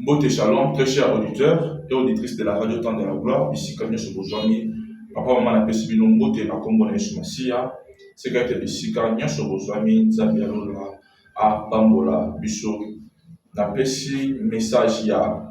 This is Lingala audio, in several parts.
Mbote Shalom, très chers auditeurs et auditrices de la radio Temps de la Gloire. Ici, quand nous sommes papa, maman, na pesi bino mbote na kombo na Yesu Masiya. C'est quand ici, quand nous sommes Zambia lola a bambola biso. Na pesi message ya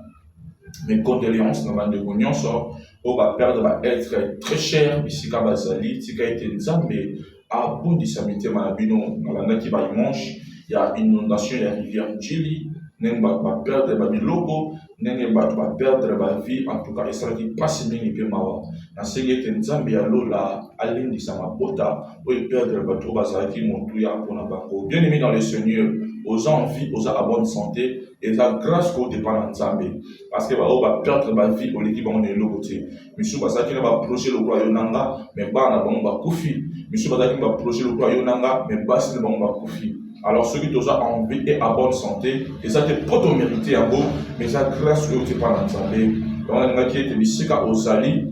mes condoléances na bande nyonso o ba perdre va être très cher ici quand bazali tika été nzambe a bundi samite manabino na landa ki ba dimanche il y a inondation ya rivière Njili nenge ba perdre ba biloko nenge ba perdre ba vie en tout cas et ça qui passe mingi pe mawa na senge été nzambe ya lola alindi sa mabota o perdre ba to bazali montu ya pona bango bien aimé dans le Seigneur aux envies aux à bonne santé et la grâce qu'on dépend de Nzambe parce que on va perdre ma vie pour l'équipe on est le côté monsieur basaki va approcher le royaume nanga mais pas na bon va koufi monsieur basaki va approcher le royaume nanga mais pas si le bon va koufi alors ceux qui ont envie et à bonne santé et ça te peut te mériter en beau mais la grâce qu'on dépend de Nzambe on a qui est bisika osali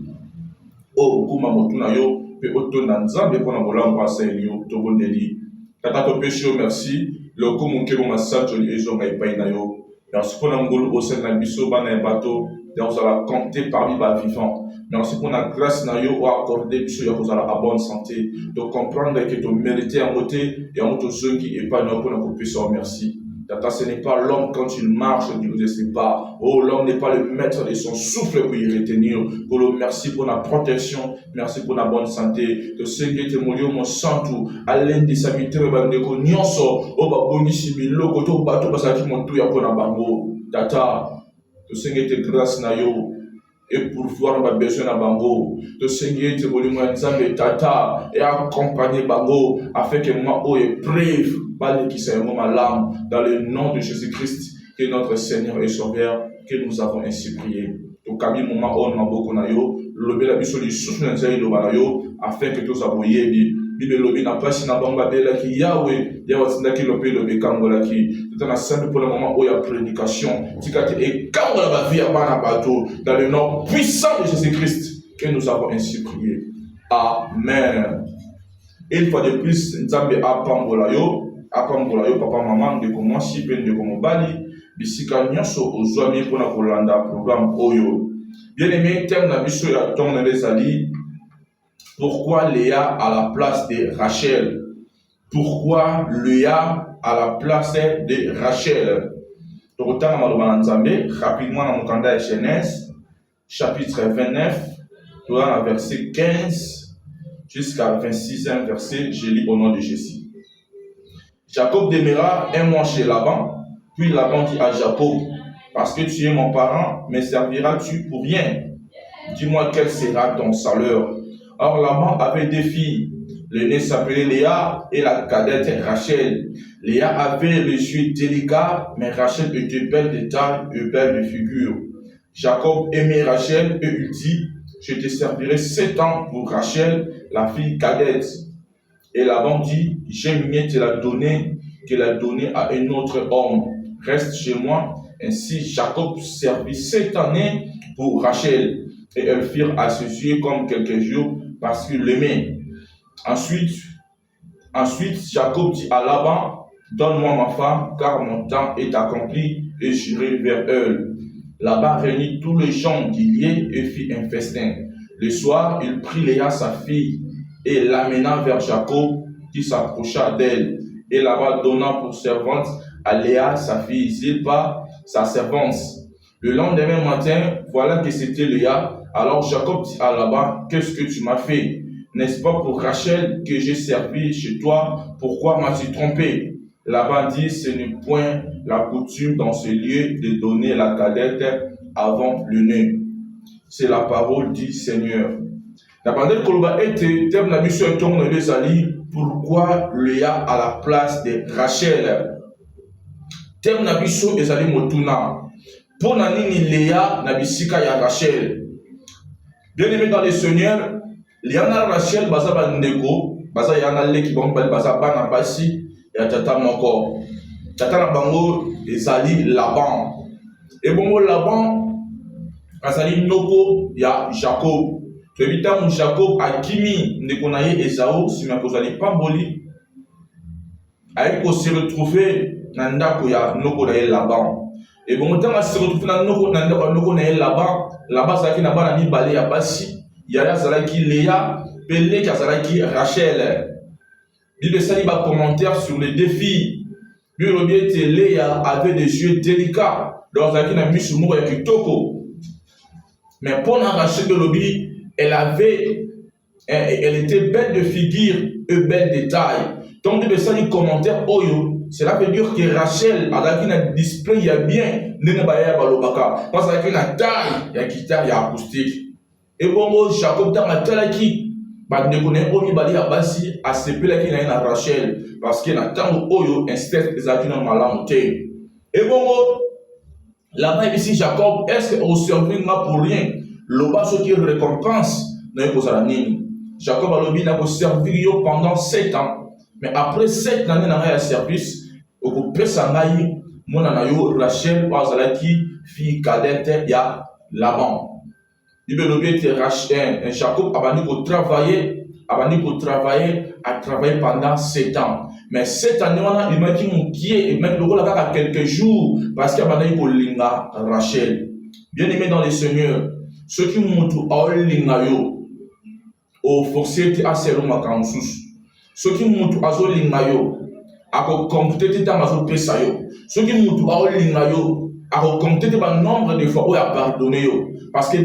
o kuma motuna yo pe otona Nzambe pour na bolamba saelio to bondeli tata to péché merci le coup mon kebo massage les hommes et pas nayo merci pour l'angolo au sein de biso bana et bateau donc ça va compter parmi les vivants merci pour la grâce nayo ou accorder biso ya vous à la bonne santé de comprendre que tu mérites en beauté et en autre ceux qui est pas non pour nous puisse merci tata ce n'est pas l'homme quand il marche Dieu ne sait pas oh l'homme n'est pas le maître de son souffle pour y retenir pour le merci pour la protection merci pour la bonne santé de ce qui est molio mon santou allen de sa mitre bandeko nyonso o ba bonisi biloko to bato basaki montu ya pona bango tata de ce qui est grâce na yo et pour voir ma besoin na bango de ce qui est molimo nzambe tata et accompagner bango afin que moi o épreuve bale qui c'est ma larme dans le nom de Jésus-Christ que notre Seigneur et Sauveur que nous avons ainsi prié to kabi moment on maboko na yo lobe la biso li souffle nzai lo bala yo afin que tous aboyebi bibe lobe na pasi na banga bela ki Yahweh Yahweh tinda ki lobe lobe kangola ki tout en simple pour le moment où il y a prédication tikate et kangola ba vie bana bato dans le nom puissant de Jésus-Christ que nous avons ainsi prié amen. Et une fois de plus nzambe apambola yo papa maman de comment si peine de comment bali bisika nyonso ozwami pour na kolanda programme oyo bien aimé thème na biso ya ton les ali pourquoi Léa à la place de Rachel pourquoi Léa à la place de Rachel donc autant na maloba na nzambe rapidement na mokanda ya Genèse chapitre 29 dans la verset 15 jusqu'à 26e verset je lis au nom de Jésus. Jacob demeura un mois chez Laban, puis Laban dit à Jacob, parce que tu es mon parent, me serviras-tu pour rien? Dis-moi quel sera ton salaire. Or Laban avait deux filles, l'aînée s'appelait Léa et la cadette Rachel. Léa avait les yeux délicats, mais Rachel était belle de taille et belle de figure. Jacob aimait Rachel et lui dit, je te servirai 7 ans pour Rachel, la fille cadette. Et Laban dit, j'aime mieux te la donner que la donner à un autre homme. Reste chez moi. Ainsi, Jacob servit 7 années pour Rachel. Et elles firent à ses yeux comme quelques jours parce qu'il l'aimait. Ensuite, Jacob dit à Laban, donne-moi ma femme, car mon temps est accompli et j'irai vers elle. Laban réunit tous les gens qui y étaient et fit un festin. Le soir, il prit Léa, sa fille, et l'amena vers Jacob, qui s'approcha d'elle. Et Laban donna pour servante à Léa, sa fille, Zilpa, sa servante. Le lendemain matin, voilà que c'était Léa. Alors Jacob dit à Laban, qu'est-ce que tu m'as fait? N'est-ce pas pour Rachel que j'ai servi chez toi? Pourquoi m'as-tu trompé? Laban dit, ce n'est point la coutume dans ce lieu de donner la cadette avant l'aîné. C'est la parole du Seigneur. La pandémie Koloba était thème na mission tourne les ali pourquoi Léa à la place de Rachel. Thème na mission les ali motuna. Pour nani Léa na bisika ya Rachel. Bien aimé dans le Seigneur, Léa na Rachel baza bandeko, baza yana leki bon bali baza bana basi ya tata moko. Tata na bango ezali Laban. Et bongo Laban azali noko ya Jacob. Évidemment, Jacob a kimi nekonaye Esaü, si ma kozali pamboli, a se retrouver nandako ya noko na Laban. Et bon, quand on se retrouve dans là-bas, ça qui n'a pas mis balé à Bassi, il y a là qui Léa, Pelé, qui Rachel. Bible ça, il va commentaire sur les défis. Bible bien était Léa avait des yeux délicats. Donc, ça qui n'a mis sur moi et Kitoko. Mais pour Rachel de Lobby, elle était belle de figure et belle de taille. Donc, Bible ça, il commentaire Oyo. Cela veut dire que Rachel, avec un display, il y a bien, parce qu'avec une taille, il y a guitare, il y a acoustique. Et bon, Jacob, dans la taille qui, ne connaît pas, il a bassi à ce père qui a Rachel, parce qu'il y a un temps où Oyo insiste les acquis dans la montée. Et bon, là-bas, ici, Jacob, est-ce qu'on ne servira pour rien? Le bas, ce qui récompense, n'a pas à la ligne. Jacob a le bien servi pendant 7 ans. Mais après 7 années dans le service, au Pesanaï, mon anayo Rachel, Wazalaki, fille cadette, il y a Laban. Il veut le bien Rachel, Jacob a travaillé pendant 7 ans. Mais 7 années, il m'a dit mon pied, et même le rôle à quelques jours, parce qu'il y a un Linga Rachel. Bien aimé dans les seigneurs, ceux qui montrent à Lingayo, au forcé à Seloma Kansus. Ceux qui montrent à Zolingayo, à compter dans ma pesayo. Ceux qui montrent à Olingayo, à compter le nombre de fois où il a pardonné. Parce que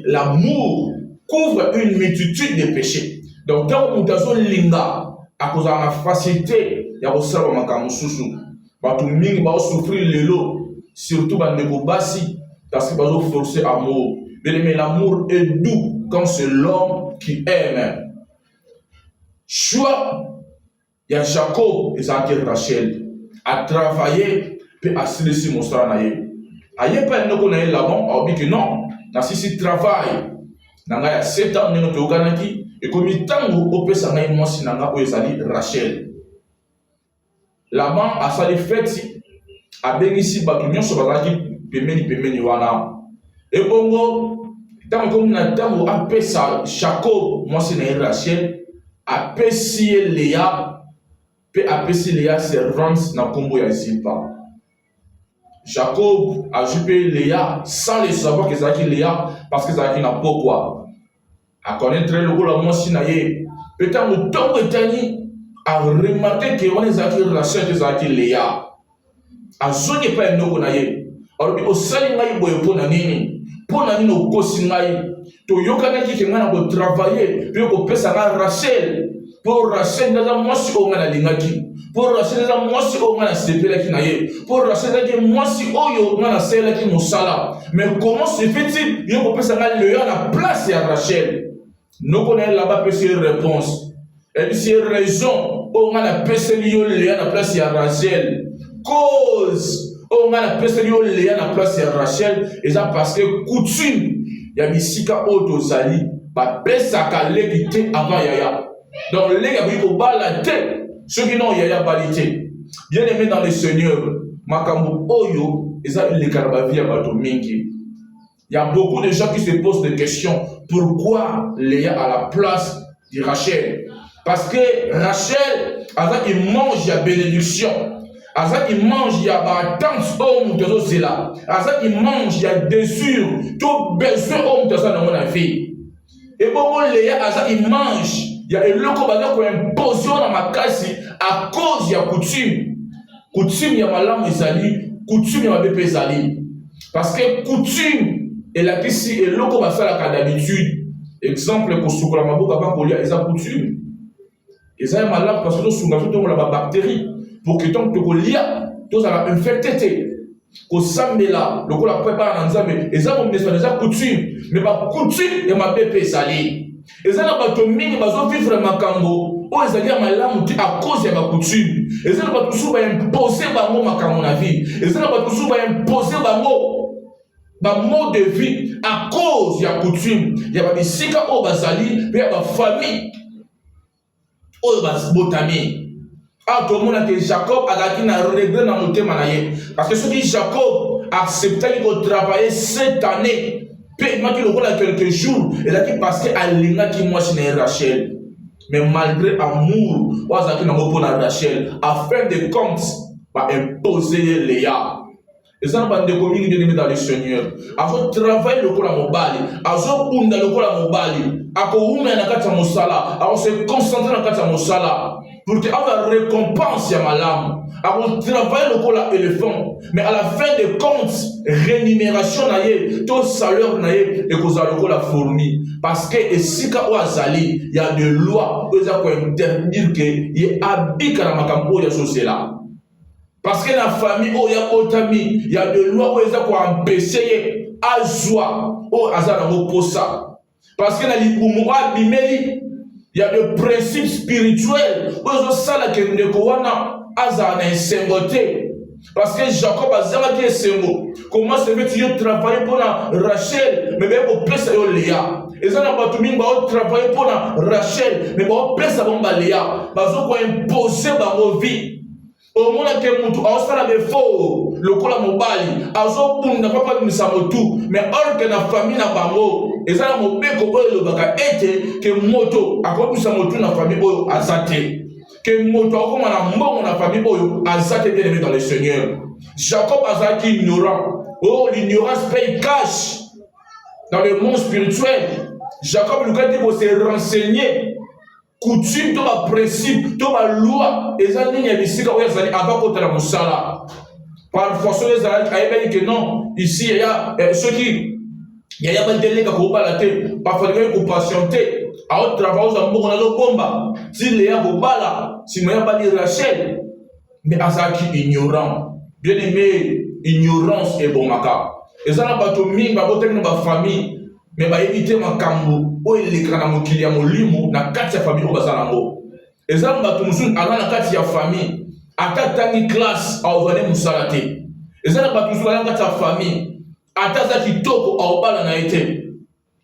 l'amour couvre une multitude de péchés. Donc, quand on montre à Zolinga, à cause de la facilité, il y a aussi un makamususu. Tout le monde va souffrir le lot, surtout dans les basi, parce qu'il va forcer l'amour. Mais l'amour est doux quand c'est l'homme qui aime. Choix, il y a Jacob et Rachel à travailler puis à se laisser montrer. Il n'y a pas de connaître là-bas, on dit que non, dans ce travail, il y a 7 ans, et comme il temps où on s'en moi si Rachel. Là-bas, à sa fête, à Bénissi, Batoumion, sur la qui Pemeni Wana. Et bon, tant qu'on a tant où appelle ça Jacob, moi c'est Rachel. Apprécier Léa, peut apprécier Léa servante dans le combo ya Zilpa. Jacob a jupé Léa sans le savoir que c'est Léa parce que c'est n'a pas quoi. À connaître le rôle à moi si naïe. Peut-être le temps Britannique a remarqué que on est à Rachel que c'est Léa. A zone pas un nouveau naïe. Alors au sali naïe boye pour nani no kosi naïe. To yokana ki ngana ko travailler pe ko pesa na Rachel pour Rachel ndaza mwasi o ngana lingaki pour Rachel ndaza mwasi o ngana sepela ki naye pour Rachel ndaza mwasi oyo ngana sela ki musala. Mais comment se fait-il yo ko pesa na Léa na place ya Rachel? Nous connaissons là-bas plusieurs réponses et plusieurs raisons o ngana pesa yo Léa na place ya Rachel. Cause o ngana pesa yo Léa na place ya Rachel et ça parce que coutume ya bisika oto zali ba pesa ka légité avant yaya. Donc les gars qui ont la tête, ceux qui n'ont yaya balité. Bien aimé dans le Seigneur, makambo oyo eza le karabavi ya bato mingi. Il y a beaucoup de gens qui se posent des questions. Pourquoi Léa à la place de Rachel? Parce que Rachel, il mange la bénédiction. Il mange, il y a tant d'hommes de cela. Il mange, il y a désir, tout besoin d'hommes de ça dans mon vie. Et bon, Léa, il mange, il y a un loco qui est imposé dans ma casse à cause de la coutume. Coutume, il y a ma lame Zali, coutume, il y a ma bébé Zali. Parce que coutume, elle a ici, et loco va faire la d'habitude. Exemple, pour ce que la mabou avant qu'on ait sa coutume. Et ça, il y a ma lame parce que nous sommes la bactérie. Pour que tant que tu lia, tu as infecté. Que ça me là, le coup la prépare en Nzambe, et ça, on met sur les coutumes. Mais ma coutume, il y a ma bébé Zali. Et ça, la batomine, ma zone vivre ma cambo. Oh, ils allaient à ma lame à cause de ma coutume. Et ça, la batomine va imposer ma mot, ma camon la vie. Et ça, la batomine va imposer ma mot de vie à cause de la coutume. Il y a des sika au Bazali, il y a ma famille. Oh, Bazbotami. Ah, tout le monde a dit Jacob a gagné un regret dans le thème. Parce que ce qui Jacob acceptait de travailler cette année, puis il m'a dit le rôle à quelques jours, il a dit parce qu'il a dit moi c'est Rachel. Mais malgré amour, il a dit Rachel, afin de compte, va imposer Léa. Et ça, on de communes bien dans le Seigneur. Azo travail le kola mobali, azo bunda le kola mobali, ako ume na kati ya mosala, ako se concentrer na kati ya mosala pour que ava récompense ya malamu. Ako travail le kola éléphant, mais à la fin des comptes, rémunération na ye, to salaire na ye et koza le kola fourni parce que esika o azali, il y a des lois qui za ko interdire que ye abika na makambo ya société. Parce que la famille, il y a otami, il y a des lois qui ont empêché à joie, au hasard au ça. Parce que il y a des principes spirituels, où ça la que nous kowana hasard na sengoté. Parce que Jacob a zama qui sengo. Comment se fait-il travailler pour la Rachel, mais même au plus au Léa. Et ça n'a pas tout mis à travailler pour la Rachel, mais au plus à Léa. Parce qu'on a imposé dans nos vies. Au moins que mutu awsala be fo lokola mobali azo bunda papa misamotu mais or que na famille na bango ezala mobeko oyo lobaka ete que moto akobisa motu na famille oyo azate que moto akoma na mbongo na famille oyo azate bien aimé dans le Seigneur. Jacob azaki ignorant. Oh, l'ignorance paye cash dans le monde spirituel. Jacob lui a dit pour se renseigner coutume, tout ma principe, tout ma loi, et ça n'y a pas avant contre la moussala. Parfois, ceux qui ont dit que non, ici, il y a ceux qui, il y a pas de délai qui ont la tête, parfois, il faut patienter. À autre travail, on a un bomba. S'il y a un bala, si il n'y a pas de Rachel, mais à ça qui ignorant, bien aimé, ignorance et bon maka. Et ça n'a pas tout mis, ma famille. Mais va éviter ma kambo o elekana na mokili ya molimo na kati ya famille obazana ngo ezala bato musu ala na kati ya famille ata tangi classe avane musala te ezala bato musu ala na kati ya famille ata za kitoko aobala na ete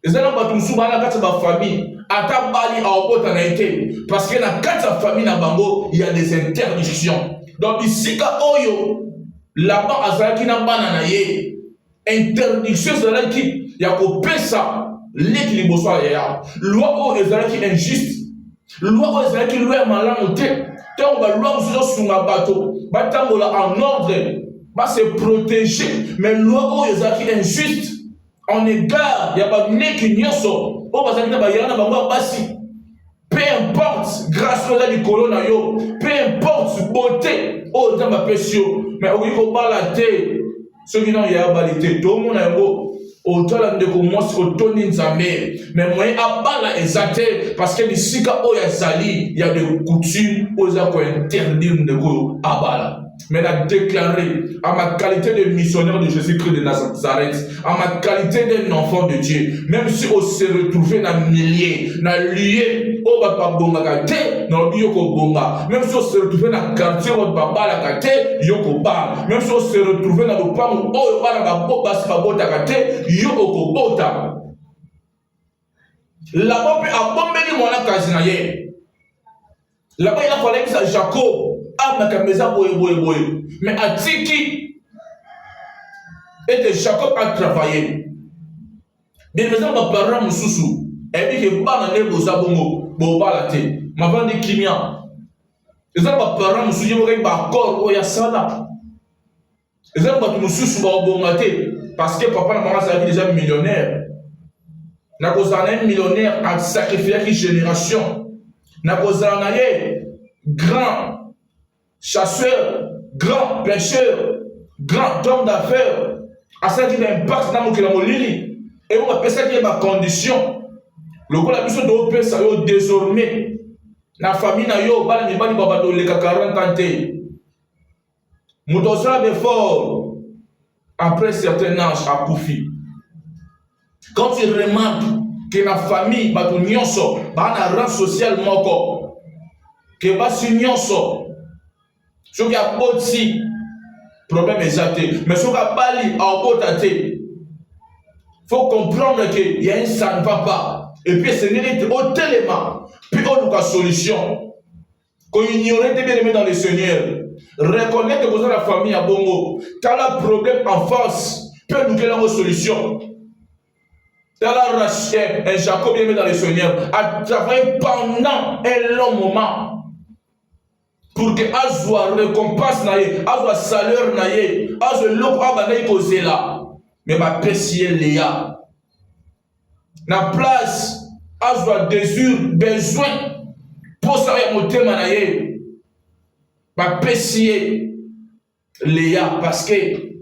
ezala bato musu ala na kati ya famille ata bali aobota na ete parce que na kati ya famille na bango il y a des interdictions. Donc bisika oyo là-bas azalaki na bana na ye interdiction ezalaki ya kopesa leki liboso ya loi oyo ezalaki injuste, loi oyo ezalaki loi ya malamu te ntango baloi mosusu osunga bato batambola en ordre base protéger, mais loi oyo ezalaki injuste en égard ya baleki nyonso oyo bazalaki na bayela na bango ya basi. Peu importe grâce oyo likolo na yo, peu importe beauté oyo nzambe apesi yo, mais okoki kobala te soki non ya bali te tomona yango otala ndeko mwasi otondi nzambe mais moyen abala ezate parce que bisika oyo ezali ya de coutume oyo eza kointerdire ndeko abala. Mais a déclaré à ma qualité de missionnaire de Jésus-Christ de Nazareth, à ma qualité d'un enfant de Dieu, même si on se retrouvait dans milliers, dans liés, au baba bonga kate, dans yoko bonga, même si on se retrouvait dans quartier au baba la kate, yoko ba, même si on se retrouvait dans le pan où au baba la boba sabota kate, yoko bota. Là-bas, à bomber mon akazinaye. Là-bas, il a fallu que ça Jacob. Mais à Tiki, et Jacob a travaillé. Bien évidemment, ma parent Moussou, et dit que Banane Bozabongo, Bobalate, ma vente de Kimia. Et ça, ma parent Moussou, je me corps, oh, ya sala. Et ça, ma Moussou, parce que papa et maman, ça a déjà millionnaire. N'a pas un millionnaire à sacrifier une génération. N'a pas un grand chasseur, grand pêcheur, grand homme d'affaires, à ça qui a un impact dans mon lili. Et on appelle ça qui est ma condition. Le coup, la mission de l'OPS, ça désormais, la famille n'a yo, bala mi bali baba do le 40 ans. Moutosala de fort, après certain âge, à Koufi. Quand tu remarques que la famille, bah, ton nyonso, bah, un rang social moko, que bah, si nyonso, ce qui a boti, problème exact. Mais ce qui a bali à botate, il faut comprendre qu'il y a un ça ne va pas. Et puis c'est au téléma, puis on a une solution. Qu'on ignorait de bien aimé dans le Seigneur. Reconnaître que vous avez la famille à Bongo. Quand le problème en face, peut nous donner une solution. Dans la Rachel, un Jacob bien aimé dans le Seigneur a travaillé pendant un long moment. Pour que Azwa récompense naye, Azwa salaire naye, azwa eloko awa bandaki kozela me bapesi ye leya na place azwa désir besoin mposa ya motema na ye bapesi ye leya parceke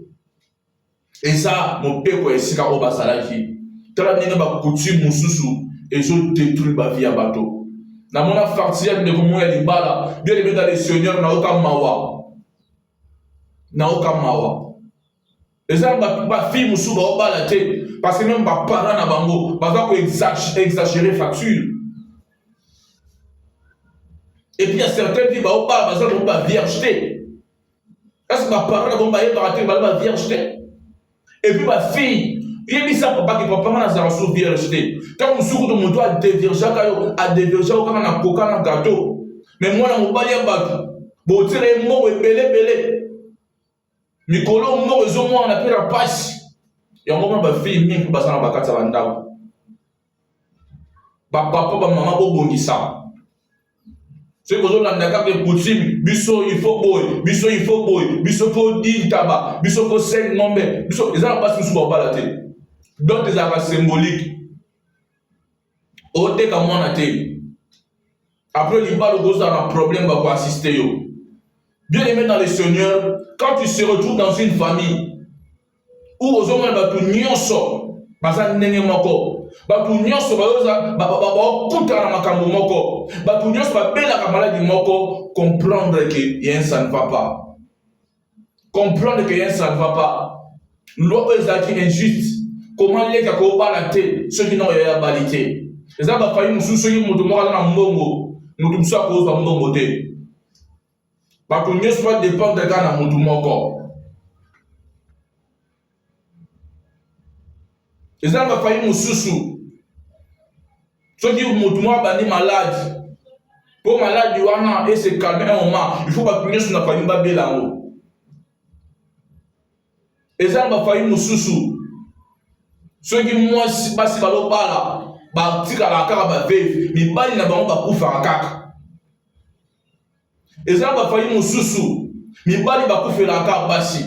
eza mobeko ya esika oyo bazalaki tala ndenge bakoutume mosusu ezodétruire bavie ya bato namona farti ya ndeko moko ya libala bien aimé dans le Seigneur naoka mawa eza bafille mosusu baobala te parce que même baparent na bango baza koexagérer facture et puis il y a certains qui baobala baza bango bavierge te est-ce que baparent na bango bayebaka te bala bavierge te et puis bafille yebisa papa ke papa nga nazala so vierge te ntango mosuku to moto adéviergeaka yo adéviergeaka kaka na koka na gato mais mwana mobali ya bato botela ye moko ebelebele mikolo moko ezomwana mpe na pasi yango mona bafille mingi mpe baza na bakati ya bandako bapapa bamama bobongisa soki kozolanda kaka ekutime biso ifo boye biso ifo boye biso fo di ntaba biso fo seng ngombe biso eza na pasi mosusu babala te donc ezalaka symbolique oteka mwana te après libala okozala na problème bakoassiste yo bien aimé dans le Seigneur quand tu te retrouves dans une famille où ozomona bato nyonso baza ndenge moko bato nyonso bakutana na makambo moko bato nyonso babelaka maladi moko comprendre que yen ça ne va pas comprendre que yen ça ne va pas loi oyo ezalaki injuste comment leka kobala te soki na oyo ya bali te eza bafamille mosusu soki moto moko aza na mbongo moto mosusu akozwa mbongo te bato nyonso badépendre kaka na motu moko eza na bafamille mosusu soki motu moko abandi maladi mpo maladi wana ese calme un moment il faut bato nyonso na famille babela yango eza na bafamille mosusu soki mwasi basi balobala batikalaka kaka baveve mibali na bango bakufaka kaka eza na bafamille mosusu mibali bakufelaka kaka basi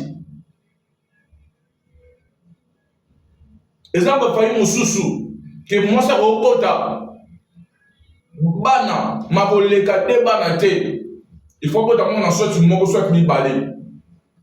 eza na bafamille mosusu ke mwasi akobota bana makoleka te bana te il faut bota mwana swati moko swati mibale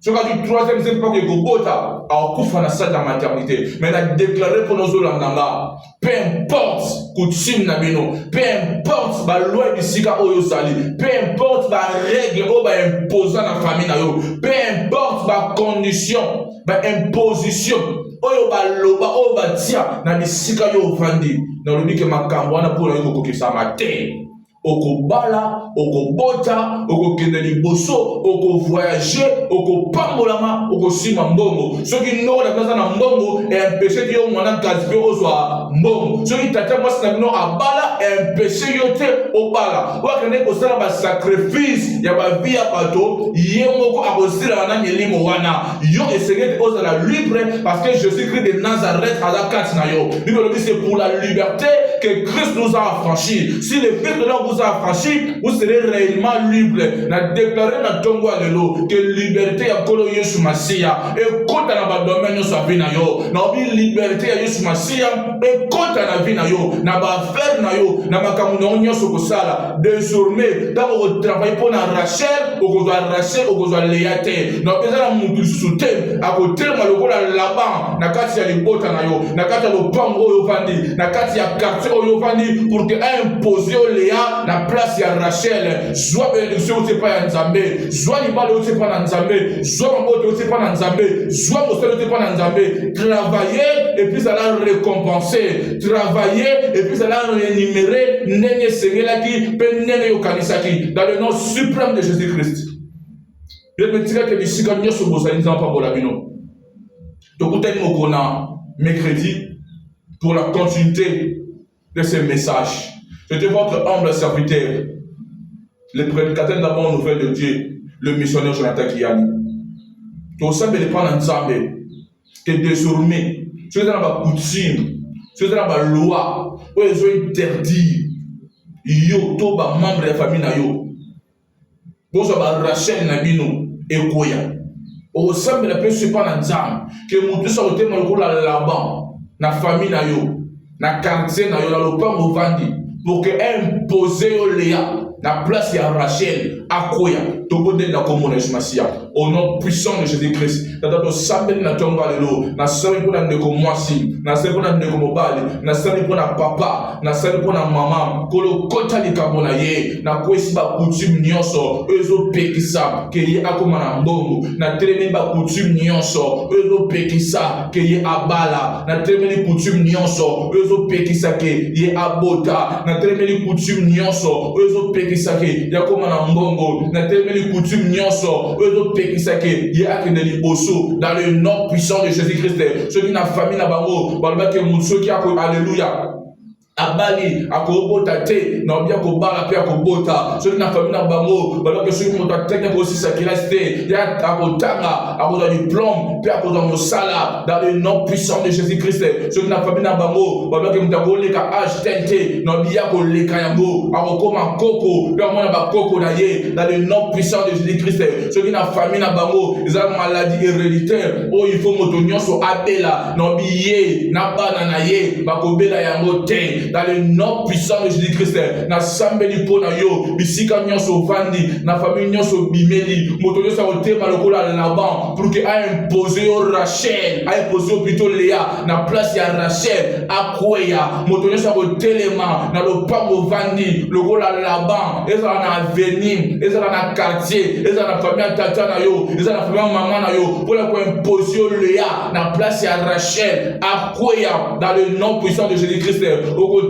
soki ati troisième c'est pas que kobota akufa na salle de maternité mais na déclaré pour nozolanda nga peu importe coutume na bino peu importe baloi bisika oyo ozali peu importe barègle oyo baimposa na famille na yo peu importe bacondition baimposition oyo baloba oyo batia na bisika yo ovandi nalobi ke makambo wana mpona yo kokokisama te okobala okobota okokende liboso okovoyage okopambolama okosima mbongo soki ndoko na plaza na mbongo empêche ti yo mwana kasi mpe ozwa mbongo soki tata mwasi na bino abala empêche yo te obala wakende kosala basacrifice ya bavie ya bato ye moko akosilaka na milimo wana yo esengeli te ozala libre parce que Jésus-Christ de Nazareth aza kati na yo bible elobi c'est pour la liberté que Christ nous a affranchis si le Fils de l'homme vous a affranchis vous serez réellement libre na déclaré na tongo alelo que liberté ya kolo Yesu Masiya ekota na badomaine nyonso ya vie na yo na obi liberté ya Yesu Masiya ekota na vie na yo na baaffaire na yo na makambo na yo nyonso kosala désormais ntango kotravaille mpo na Rachel okozwa Leya te na eza na mutu lisusu te akotelema lokola Laban na kati ya libota na yo na kati ya lopango oyo ovandi na kati ya quartier oyo ovandi pour que impose yo Leya na place ya Rachel zwa bénédiction ote pa ya Nzambe zwa libala ote pa na Nzambe zwa mabote ote pa na Nzambe zwa mosala ote pa na Nzambe travailler et puis ça la récompenser travailler et puis ça la rémunérer ndenge esengelaki mpe ndenge yokanisaki dans le nom suprême de Jésus-Christ yemetikaki bisika nyonso bozali nzambe pambola bino tokutani mokona mercredi pour la continuité de ce message. J'étais votre humble serviteur, le prédicateur de la bonne nouvelle de Dieu, le missionnaire Jonathan Kiani. Tout ça, c'est pas Nzambe. Que désormais, ceux qui ont la coutume, ceux qui ont la loi, où ils ont interdit, yo, to ba membre de la famille na yo. Bon, ça va Rachel Nabino et Koya. okosambela mpe so epa na nzambe ke motu so akotema lokola Laban na famille na yo na quartier na yo na lopango ovandi pour que impose yo Léa na place ya Rachel akoya tobondeli na kombo na Yesu Masiya au nom puissant de Jésus-Christ tata tosambeli na tongo lelo nasali mpo na ndeko mwasi nasali mpo na ndeko mobali nasali mpo na papa nasali mpo na mama kolokota likambo na ye nakwesi bakoutume nyonso oyo ezopekisa ke ye akoma na mbongo natelemeli bakoutume nyonso oyo ezopekisa ke ye abala natelemeli coutume nyonso oyo ezopekisa ke ye abota natelemeli coutume nyonso oyo ezopekisa ke ye akoma na mbongo natelemeli coutume nyonso oyo ezopekisa ke ye akende liboso dans le nom puissant de Jésus-Christ soki na famille na bango balobaki motu soki alléluia abali akobota te na obi akobala mpe akobota soki na famille na bango balobaki soki moto ateki akosisa kilasi te ye akotanga akozwa diplôme mpe akozwa mosala dans le nom puissant de Jésus-Christ soki na famille na bango balobaki moto akoleka age tel te na obi ye akoleka yango akokoma koko mpe amona bakoko na ye dans le nom puissant de Jésus-Christ soki na famille na bango eza maladie héréditaire oyo il faut moto nyonso abela na obi ye na bana na ye bakobela yango te dans le nom puissant de Jésus-Christ na sambeli mpo na yo bisika nyonso ovandi na famille nyonso bimeli moto nyonso akotema lokola Laban pour que aimpose yo Rachel aimpose yo plutôt Léa na place ya Rachel akweya moto nyonso akotelema na lopango ovandi lokola Laban ezala na avenir ezala na quartier ezala na famille ya tata na yo ezala na famille ya mama na yo mpona koimpose yo Léa na place ya Rachel akweya dans le nom puissant de Jésus-Christ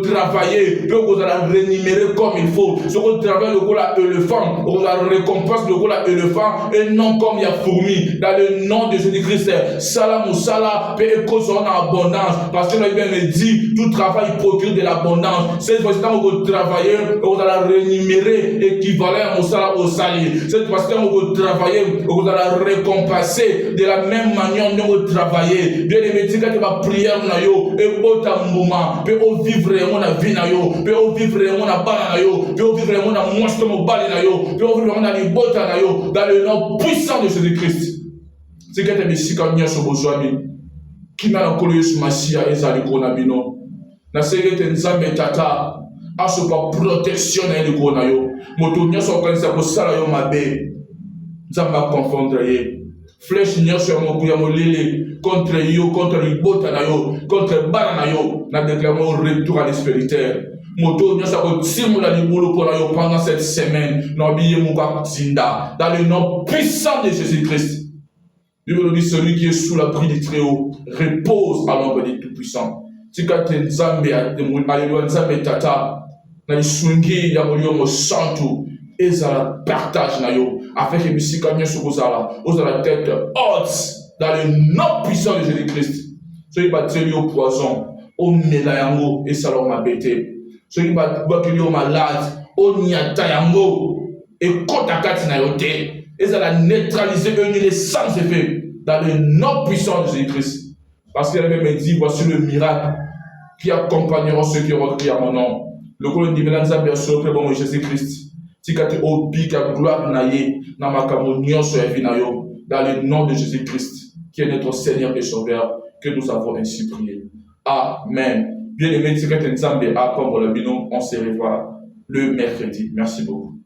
travailler, puis on va rémunérer comme il faut. Ce qu'on travaille le cola éléphant, on va récompense le cola éléphant et non comme il y a fourmi. Dans le nom de Jésus-Christ, salam ou salam, paix cause en abondance. Parce que la Bible me dit, tout travail procure de l'abondance. Cette fois-ci, on va travailler, on va rémunérer équivalent au salam au sali. Cette fois-ci, on va travailler, on va récompenser de la même manière dont on va travailler. Bien aimé, tu vas prier, et au tambouma, puis au vivre na vie na yo pe o vivre na bana na yo pe o vivre na monstre mobali na yo pe o vivre na libota na yo dans le nom puissant de Jésus-Christ c'est que te bisika nyonso bozwami kima na kolo Yesu Masiya ezali kona bino na segete nzambe tata asopa protection na ele kona yo moto nyonso okanisa kosala yo mabe nzambe akonfondre ye flèche nyonso ya molele contre yo, contre libota na yo, contre bana na yo, na déclarons retour à l'espéritaire. Moto nyonso akotimula libulu pour yo pendant cette semaine, na biye muka tinda dans le nom puissant de Jésus-Christ. Bible nous dit celui qui est sous l'abri du Très-Haut repose à l'ombre du Tout-Puissant. Tikate nzambe alléluia nzambe tata na lisungi ya molio santu ezala partage na yo afin que bisika nyonso kozala tête haute dans le nom puissant de Jésus-Christ. Ceux qui battent au poison, au mélayango et salon ma bête. Ceux qui battent au malade, au niata yango et kotakati na yote. Et ça la neutraliser les sans effet dans le nom puissant de Jésus-Christ. Parce qu'elle me dit voici le miracle qui accompagnera ceux qui auront crié à mon nom. Le colon dit Mélanza bien sûr que bon Jésus-Christ. Si tu as au pic à gloire naïe, na makamonion sur evinayo dans le nom de Jésus-Christ. Qui est notre Seigneur et Sauveur, que nous avons ainsi prié. Amen. Bien aimé, c'est que tu es en train de on se revoit le mercredi. Merci beaucoup.